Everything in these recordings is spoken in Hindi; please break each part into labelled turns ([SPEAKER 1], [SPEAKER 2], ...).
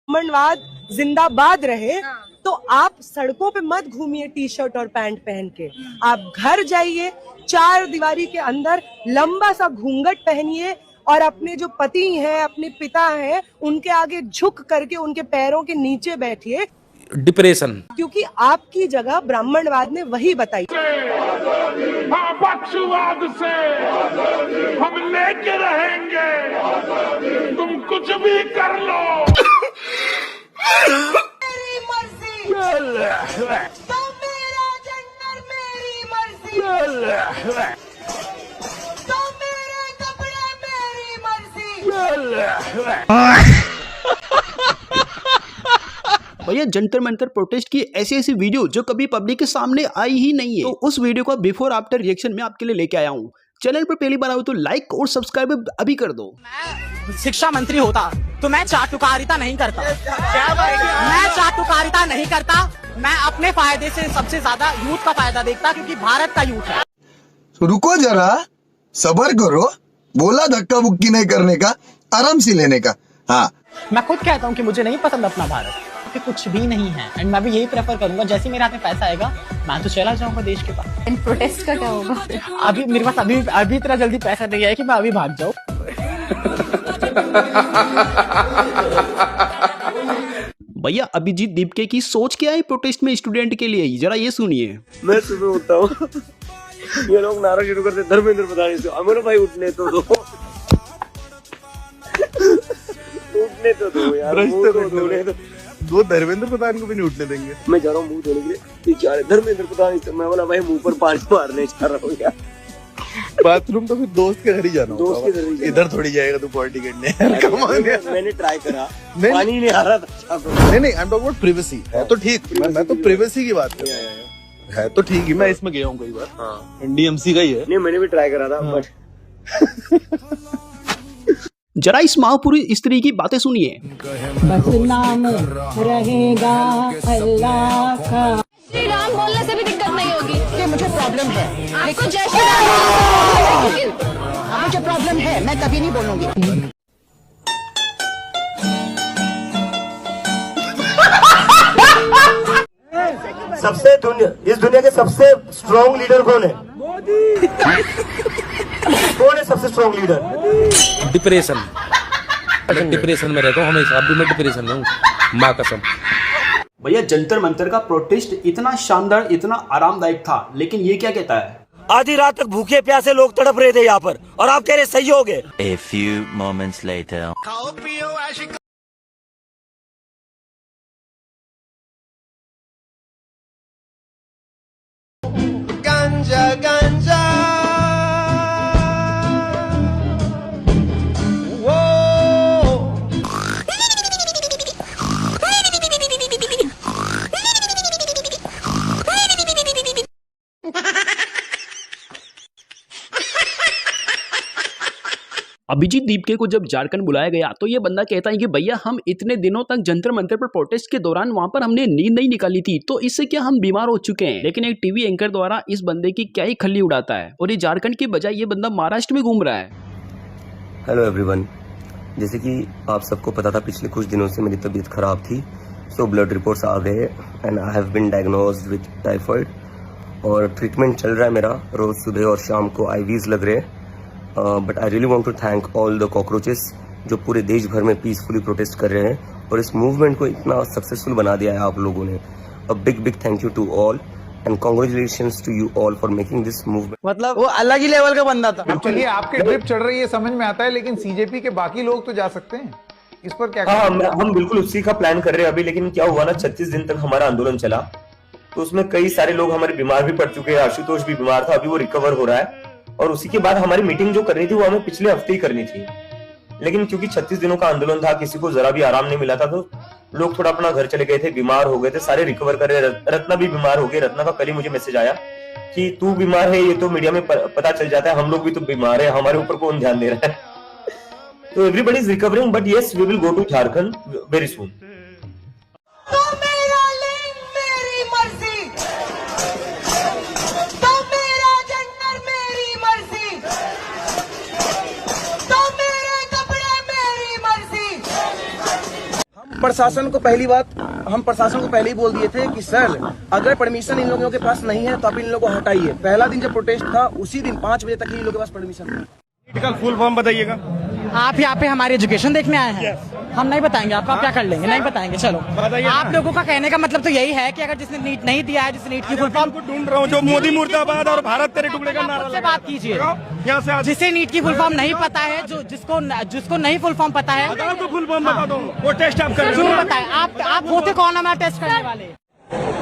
[SPEAKER 1] ब्राह्मणवाद जिंदाबाद रहे तो आप सड़कों पे मत घूमिए टी शर्ट और पैंट पहन के। आप घर जाइए, 4 दीवारी के अंदर लंबा सा घूंघट पहनिए और अपने जो पति हैं, अपने पिता हैं, उनके आगे झुक करके उनके पैरों के नीचे बैठिए।
[SPEAKER 2] डिप्रेशन,
[SPEAKER 1] क्योंकि आपकी जगह ब्राह्मणवाद ने वही बताई।
[SPEAKER 3] पक्षवाद से हम लेके रहेंगे, तुम कुछ भी कर लो।
[SPEAKER 1] मेरी मर्जी, तो मेरा जेंडर मेरी मर्जी, तो मेरे कपड़े मेरी मर्जी।
[SPEAKER 4] भैया जंतर मंतर प्रोटेस्ट की ऐसी ऐसी वीडियो जो कभी पब्लिक के सामने आई ही नहीं है, तो उस वीडियो का बिफोर आफ्टर रिएक्शन में आपके लिए लेके आया हूँ। चैनल पर पहली बार आओ तो लाइक और सब्सक्राइब अभी कर दो।
[SPEAKER 5] मैं शिक्षा मंत्री होता तो मैं चाटुकारिता नहीं करता। मैं चाटुकारिता नहीं करता। मैं अपने फायदे से सबसे ज्यादा यूथ का फायदा देखता, क्योंकि भारत का यूथ है।
[SPEAKER 6] रुको जरा, सबर करो। बोला धक्का बुक्की नहीं करने का, आराम से लेने का। हाँ,
[SPEAKER 5] मैं खुद कहता हूँ कि मुझे नहीं पसंद अपना भारत, क्योंकि कुछ भी नहीं है। एंड मैं भी यही प्रेफर करूंगा, जैसे मेरे हाथ में पैसा आएगा मैं तो चला जाऊंगा देश के पास।
[SPEAKER 7] इन प्रोटेस्ट का क्या होगा?
[SPEAKER 5] अभी मेरे पास अभी इतना जल्दी पैसा नहीं है कि मैं अभी भाग जाऊं।
[SPEAKER 4] भैया अभिजीत दीपके की सोच क्या है प्रोटेस्ट में स्टूडेंट के लिए, जरा ये सुनिए।
[SPEAKER 8] मैं सुबह उठता हूँ, ये लोग नारा शुरू करते धर्मेंद्र प्रधान से, अमर भाई उठने तो दो। उठने तो दो यार,
[SPEAKER 6] दो धर्मेंद्र प्रधान को भी नहीं उठने देंगे।
[SPEAKER 8] मैं जा रहा हूँ मुंह धोने के लिए, बेचारे धर्मेंद्र प्रधान से। मैं बोला भाई मुंह पर पानी मारने जा रहा हूँ यार।
[SPEAKER 6] बाथरूम तो फिर दोस्त के घर ही जाना,
[SPEAKER 8] दोस्त के घर ही जाना।
[SPEAKER 6] इधर थोड़ी जाएगा तू पार्टी करने।
[SPEAKER 8] मैंने ट्राई करा, पानी नहीं आ रहा था।
[SPEAKER 6] नहीं, I am talking about privacy. है तो ठीक, मैं तो प्रिवेसी की बात कर रहा हूँ। है तो ठीक ही, मैं इसमें गया हूँ कई बार। हाँ, डीएमसी का ही है।
[SPEAKER 8] नहीं, मैंने भी ट्राई करा था, बट
[SPEAKER 4] जरा इस महापुरुष स्त्री की बातें सुनिए।
[SPEAKER 5] बस नाम रहेगा अल्लाह का।
[SPEAKER 7] श्री राम बोलने से भी दिक्कत नहीं होगी।
[SPEAKER 5] ये मुझे प्रॉब्लम है,
[SPEAKER 7] आपको जय श्री राम,
[SPEAKER 5] मुझे प्रॉब्लम है, मैं कभी नहीं बोलूंगी।
[SPEAKER 8] इस दुनिया के सबसे स्ट्रॉन्ग लीडर कौन है? मोदी। कौन है सबसे स्ट्रॉन्ग लीडर?
[SPEAKER 2] डिप्रेशन में रहता हूँ हमेशा, अभी मैं डिप्रेशन में हूँ, माँ कसम।
[SPEAKER 4] भैया जंतर मंतर का प्रोटेस्ट इतना शानदार, इतना आरामदायक था, लेकिन ये क्या कहता है?
[SPEAKER 8] आधी रात तक भूखे प्यासे लोग तड़प रहे थे यहाँ पर, और आप कह रहे सही हो गए।
[SPEAKER 9] A few moments later.
[SPEAKER 3] खाओ पियो ऐश गांजा गांजा
[SPEAKER 4] अभिजीत दीपके को जब झारखंड बुलाया गया तो ये बंदा कहता है कि भैया हम इतने दिनों तक जंतर मंतर पर प्रोटेस्ट के दौरान वहां पर हमने नींद नहीं निकाली थी, तो इससे क्या हम बीमार हो चुके हैं। लेकिन एक टीवी एंकर द्वारा इस बंदे की क्या ही खल्ली उड़ाता है, और ये झारखंड की बजाय ये बंदा महाराष्ट्र में घूम रहा है।
[SPEAKER 8] हेलो एवरीवन, जैसे कि आप सबको पता था पिछले कुछ दिनों से मेरी तबीयत खराब थी, सो ब्लड रिपोर्ट्स आ गए and I have been diagnosed with typhoid, और ट्रीटमेंट चल रहा है मेरा। रोज सुबह और शाम को आईवीज लग रहे हैं। But I really want to thank all the cockroaches जो पूरे देश भर में पीसफुली प्रोटेस्ट कर रहे हैं और इस मूवमेंट को इतना सक्सेसफुल बना दिया है आप लोगों ने। A big big thank you to all and congratulations to you all for making this movement.
[SPEAKER 5] मतलब वो अलग ही लेवल का बंदा था।
[SPEAKER 10] चलिए आपकी ट्रिप चल रही है समझ में आता है, लेकिन सीजेपी के बाकी लोग तो जा सकते हैं, इस पर क्या?
[SPEAKER 8] हाँ, हम बिल्कुल उसी का प्लान कर रहे हैं अभी। लेकिन क्या हुआ ना, 36 दिन तक हमारा आंदोलन चला, तो उसमें कई सारे लोग हमारे बीमार भी पड़ चुके हैं। आशुतोष भी बीमार था, अभी वो रिकवर हो रहा है। और उसी के बाद हमारी मीटिंग जो करनी थी वो हमें पिछले हफ्ते ही करनी थी, लेकिन क्योंकि 36 दिनों का आंदोलन था, किसी को जरा भी आराम नहीं मिला था, तो लोग थोड़ा अपना घर चले गए थे, बीमार हो गए थे, सारे रिकवर कर रहे। रत्ना भी बीमार हो गई। रत्ना का कल ही मुझे मैसेज आया कि तू बीमार है, ये तो मीडिया में पता चल जाता है, हम लोग भी तो बीमार है, हमारे ऊपर कौन ध्यान दे रहा है। तो everybody is recovering, but yes we will go to Jharkhand very soon.
[SPEAKER 5] प्रशासन को पहली बात, हम प्रशासन को पहले ही बोल दिए थे कि सर अगर परमिशन इन लोगों के पास नहीं है तो आप इन लोगों को हटाइए। पहला दिन जब प्रोटेस्ट था उसी दिन 5 बजे तक इन लोगों के पास परमिशन था।
[SPEAKER 3] का फुल फॉर्म बताइएगा।
[SPEAKER 5] आप यहाँ पे हमारी एजुकेशन देखने आए हैं? हम नहीं बताएंगे आपको, आप क्या कर लेंगे? नहीं बताएंगे। चलो आप लोगों का कहने का मतलब तो यही है कि अगर जिसने नीट नहीं दिया है, जिसने नीट की फुल फॉर्म
[SPEAKER 3] ढूंढ रहा हूँ जो मोदी मुर्दाबाद और भारत तेरे टुकड़े का नारा
[SPEAKER 5] से बात कीजिए।
[SPEAKER 3] यहाँ से
[SPEAKER 5] जिसे नीट की फुल फॉर्म नहीं पता है, जो जिसको नहीं फुल फॉर्म पता है,
[SPEAKER 3] तो फुल फॉर्म बता दो। वो टेस्ट आप कर
[SPEAKER 5] क्यों बताए? आप होते कौन हमारा टेस्ट करने वाले?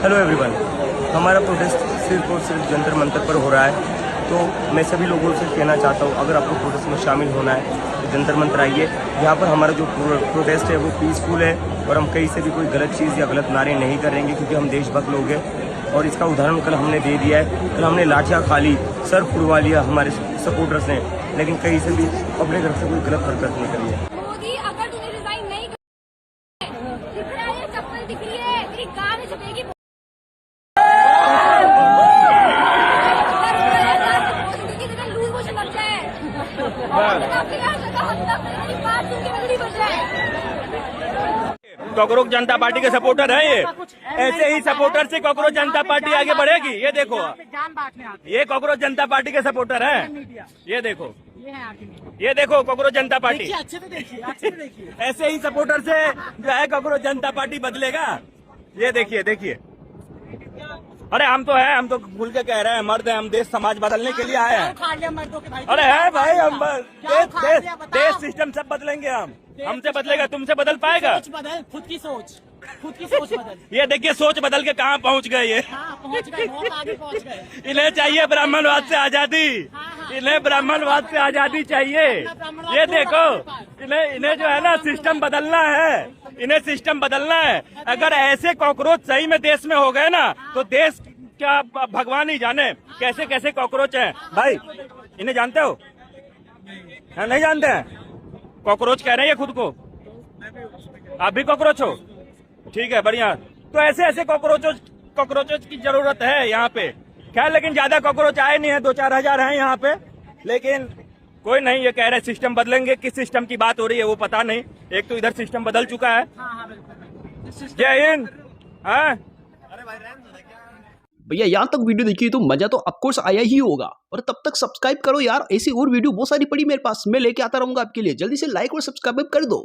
[SPEAKER 8] हेलो एवरीवन, हमारा प्रोटेस्ट सिर्फ और सिर्फ जंतर मंतर पर हो रहा है। तो मैं सभी लोगों से कहना चाहता हूँ, अगर आपको प्रोटेस्ट में शामिल होना है तो जंतर मंतर आइए। यहाँ पर हमारा जो प्रोटेस्ट है वो पीसफुल है और हम कहीं से भी कोई गलत चीज़ या गलत नारे नहीं करेंगे, क्योंकि हम देशभक्त लोग हैं। और इसका उदाहरण कल हमने दे दिया है। कल हमने लाठियाँ खा ली, सर फुड़वा लिया हमारे सपोर्टर्स ने, लेकिन कहीं से भी अपने घर से कोई गलत हरकत नहीं करी है।
[SPEAKER 7] मोदी अगर तूने रिजाइन नहीं दिख रहा है, चप्पल दिख रही है, तेरी कार में छपेगी। लूज मोशन लग जाए,
[SPEAKER 3] कांग्रेस जनता पार्टी के सपोर्टर है ये। ऐसे ही सपोर्टर से कांग्रेस जनता पार्टी आगे बढ़ेगी। ये देखो, ये कांग्रेस जनता पार्टी के सपोर्टर है। ये देखो, ये देखो कांग्रेस जनता पार्टी।
[SPEAKER 5] अच्छे से देखिए।
[SPEAKER 3] ऐसे ही सपोर्टर से जो है कांग्रेस जनता पार्टी बदलेगा। ये देखिए, देखिए। अरे हम तो है, हम तो भूल के कह रहे हैं, मर्द है हम, देश समाज बदलने के लिए आए हैं। अरे है भाई, हम देश सिस्टम सब बदलेंगे हम। हमसे बदलेगा, तुमसे बदल पाएगा?
[SPEAKER 5] खुद की सोच बदल।
[SPEAKER 3] ये देखिए, सोच बदल के कहाँ पहुँच गए ये।
[SPEAKER 5] पहुंच गए, बहुत आगे पहुंच गए।
[SPEAKER 3] इन्हें चाहिए ब्राह्मणवाद से आजादी। इन्हें ब्राह्मणवाद से आजादी चाहिए। ये देखो, इन्हें जो है ना सिस्टम बदलना है। इन्हें सिस्टम बदलना है। अगर ऐसे कॉकरोच सही में देश में हो गए ना तो देश क्या भगवान ही जाने कैसे कैसे कॉकरोच हैं। भाई इन्हें जानते हो? नहीं जानते हैं? कॉकरोच कह रहे हैं खुद को। आप भी कॉकरोच हो? ठीक है, बढ़िया। तो ऐसे ऐसे कॉकरोचों की जरूरत है यहाँ पे। खैर, लेकिन ज्यादा कॉकरोच आए नहीं है, 2-4 हजार हैं यहाँ पे। लेकिन कोई नहीं, ये कह रहे सिस्टम बदलेंगे। किस सिस्टम की बात हो रही है वो पता नहीं। एक तो इधर सिस्टम बदल चुका है। जय हिंद।
[SPEAKER 4] भैया यहाँ तक वीडियो देखिए तो मजा तो ऑफकोर्स आया ही होगा। और तब तक सब्सक्राइब करो यार, ऐसी और वीडियो बहुत सारी पड़ी मेरे पास, मैं लेके आता रहूंगा आपके लिए। जल्दी से लाइक और सब्सक्राइब कर दो।